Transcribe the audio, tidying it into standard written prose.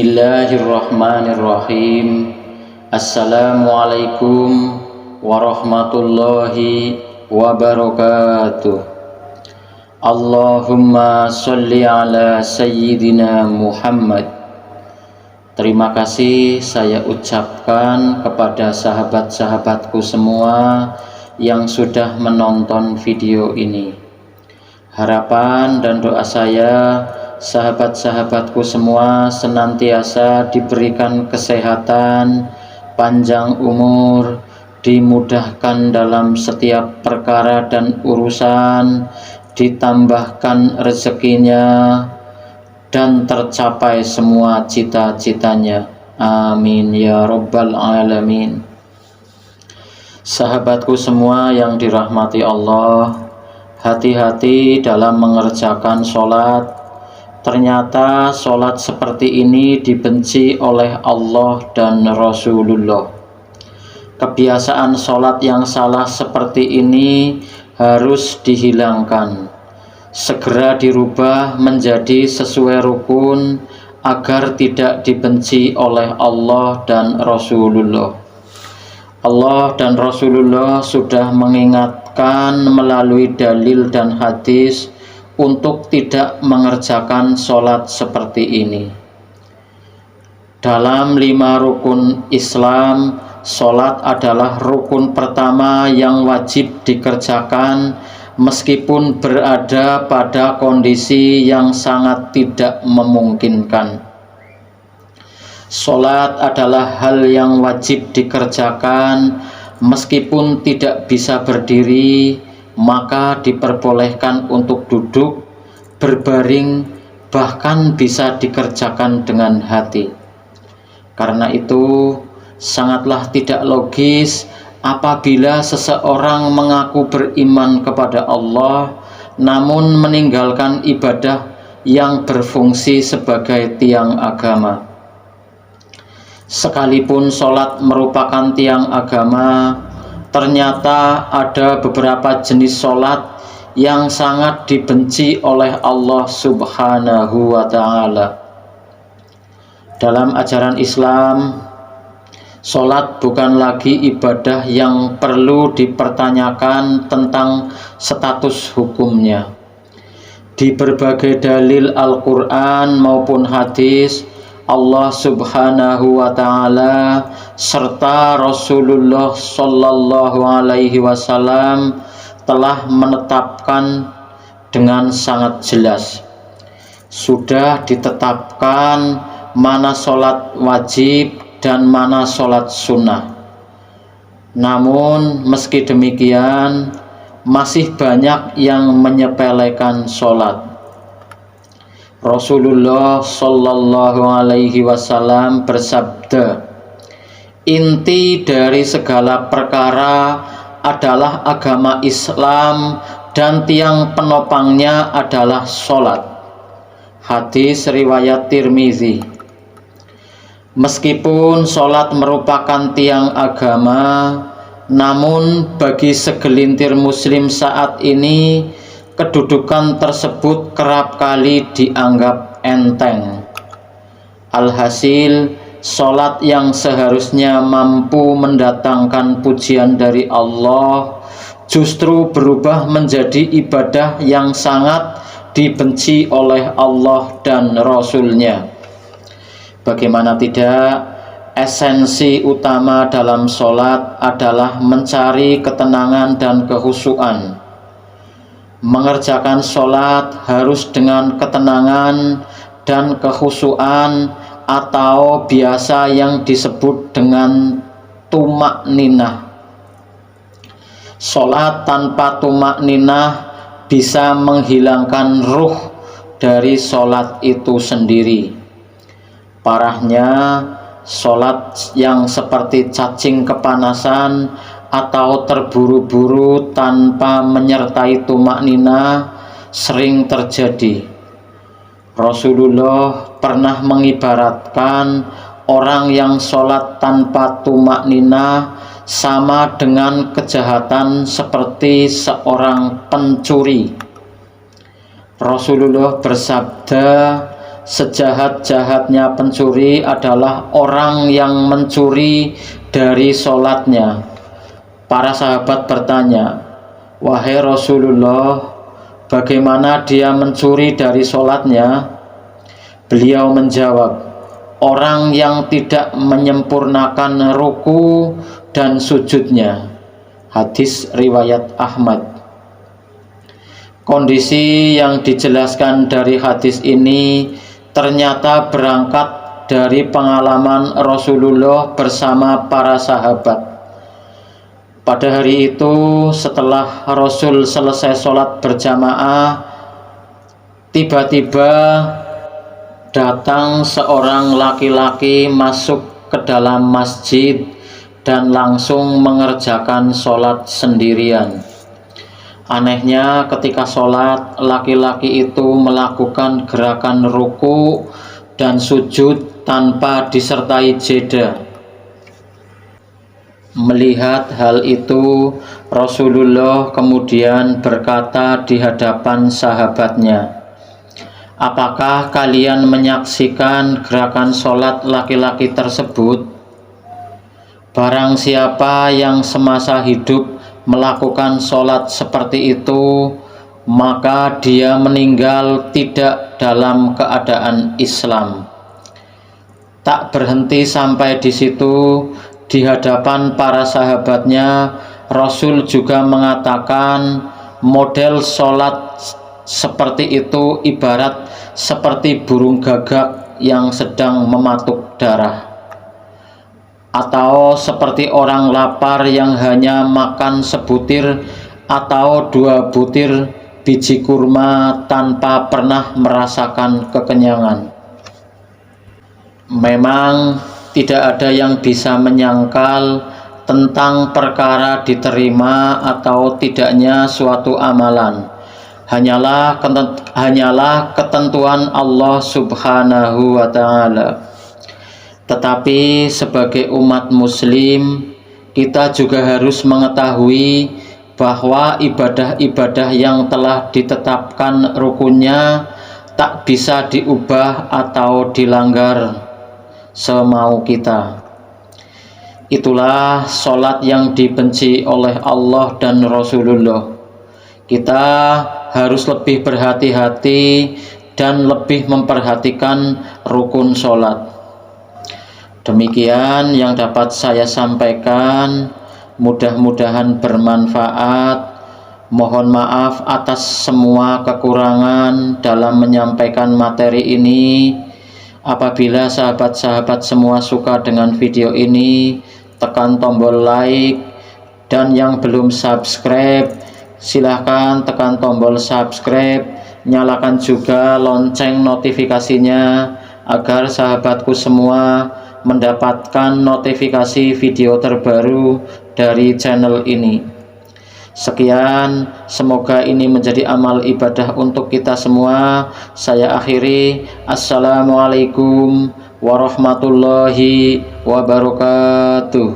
Bismillahirrahmanirrahim. Assalamualaikum warahmatullahi wabarakatuh. Allahumma sholli ala sayyidina Muhammad. Terima kasih saya ucapkan kepada sahabat-sahabatku semua yang sudah menonton video ini. Harapan dan doa saya, sahabat-sahabatku semua senantiasa diberikan kesehatan, panjang umur, dimudahkan dalam setiap perkara dan urusan, ditambahkan rezekinya, dan tercapai semua cita-citanya. Amin ya rabbal alamin. Sahabatku semua yang dirahmati Allah, hati-hati dalam mengerjakan sholat. Ternyata sholat seperti ini dibenci oleh Allah dan Rasulullah. Kebiasaan sholat yang salah seperti ini harus dihilangkan, segera dirubah menjadi sesuai rukun agar tidak dibenci oleh Allah dan Rasulullah. Allah dan Rasulullah sudah mengingatkan melalui dalil dan hadis untuk tidak mengerjakan sholat seperti ini. Dalam 5 rukun Islam, sholat adalah rukun pertama yang wajib dikerjakan meskipun berada pada kondisi yang sangat tidak memungkinkan. Sholat adalah hal yang wajib dikerjakan meskipun tidak bisa berdiri, maka diperbolehkan untuk duduk, berbaring, bahkan bisa dikerjakan dengan hati. Karena itu sangatlah tidak logis apabila seseorang mengaku beriman kepada Allah namun meninggalkan ibadah yang berfungsi sebagai tiang agama. Sekalipun sholat merupakan tiang agama, ternyata ada beberapa jenis sholat yang sangat dibenci oleh Allah Subhanahu wa Ta'ala. Dalam ajaran Islam, sholat bukan lagi ibadah yang perlu dipertanyakan tentang status hukumnya. Di berbagai dalil Al-Quran maupun hadis, Allah Subhanahu wa Ta'ala serta Rasulullah Sallallahu Alaihi Wasallam telah menetapkan dengan sangat jelas. Sudah ditetapkan mana sholat wajib dan mana sholat sunnah. Namun meski demikian masih banyak yang menyepelekan sholat. Rasulullah Sallallahu Alaihi Wasallam bersabda, inti dari segala perkara adalah agama Islam dan tiang penopangnya adalah sholat. Hadis riwayat Tirmizi. Meskipun sholat merupakan tiang agama, namun bagi segelintir muslim saat ini kedudukan tersebut kerap kali dianggap enteng. Alhasil, sholat yang seharusnya mampu mendatangkan pujian dari Allah justru berubah menjadi ibadah yang sangat dibenci oleh Allah dan Rasul-Nya. Bagaimana tidak, esensi utama dalam sholat adalah mencari ketenangan dan kekhusyuan. Mengerjakan sholat harus dengan ketenangan dan kekhusyuan atau biasa yang disebut dengan tumak ninah. Sholat tanpa tumak ninah bisa menghilangkan ruh dari sholat itu sendiri. Parahnya, sholat yang seperti cacing kepanasan atau terburu-buru tanpa menyertai tumak ninah sering terjadi. Rasulullah pernah mengibaratkan orang yang sholat tanpa tumak ninah sama dengan kejahatan seperti seorang pencuri. Rasulullah bersabda, sejahat-jahatnya pencuri adalah orang yang mencuri dari sholatnya. Para sahabat bertanya, "Wahai Rasulullah, bagaimana dia mencuri dari sholatnya?" Beliau menjawab, "Orang yang tidak menyempurnakan ruku dan sujudnya." Hadis riwayat Ahmad. Kondisi yang dijelaskan dari hadis ini ternyata berangkat dari pengalaman Rasulullah bersama para sahabat. Pada hari itu, setelah Rasul selesai sholat berjamaah, tiba-tiba datang seorang laki-laki masuk ke dalam masjid dan langsung mengerjakan sholat sendirian. Anehnya, ketika sholat, laki-laki itu melakukan gerakan ruku dan sujud tanpa disertai jeda. Melihat hal itu, Rasulullah kemudian berkata di hadapan sahabatnya, "Apakah kalian menyaksikan gerakan sholat laki-laki tersebut? Barang siapa yang semasa hidup melakukan sholat seperti itu, maka dia meninggal tidak dalam keadaan Islam." Tak berhenti sampai di situ, di hadapan para sahabatnya, Rasul juga mengatakan model sholat seperti itu ibarat seperti burung gagak yang sedang mematuk darah, atau seperti orang lapar yang hanya makan sebutir atau 2 butir biji kurma tanpa pernah merasakan kekenyangan. Memang tidak ada yang bisa menyangkal tentang perkara diterima atau tidaknya suatu amalan. Hanyalah ketentuan Allah Subhanahu wa Ta'ala. Tetapi sebagai umat muslim, kita juga harus mengetahui bahwa ibadah-ibadah yang telah ditetapkan rukunnya tak bisa diubah atau dilanggar semau kita. Itulah sholat yang dibenci oleh Allah dan Rasulullah. Kita harus lebih berhati-hati dan lebih memperhatikan rukun sholat. Demikian yang dapat saya sampaikan, mudah-mudahan bermanfaat. Mohon maaf atas semua kekurangan dalam menyampaikan materi ini. Apabila sahabat-sahabat semua suka dengan video ini, tekan tombol like, dan yang belum subscribe, silahkan tekan tombol subscribe, nyalakan juga lonceng notifikasinya agar sahabatku semua mendapatkan notifikasi video terbaru dari channel ini. Sekian, semoga ini menjadi amal ibadah untuk kita semua. Saya akhiri. Assalamualaikum warahmatullahi wabarakatuh.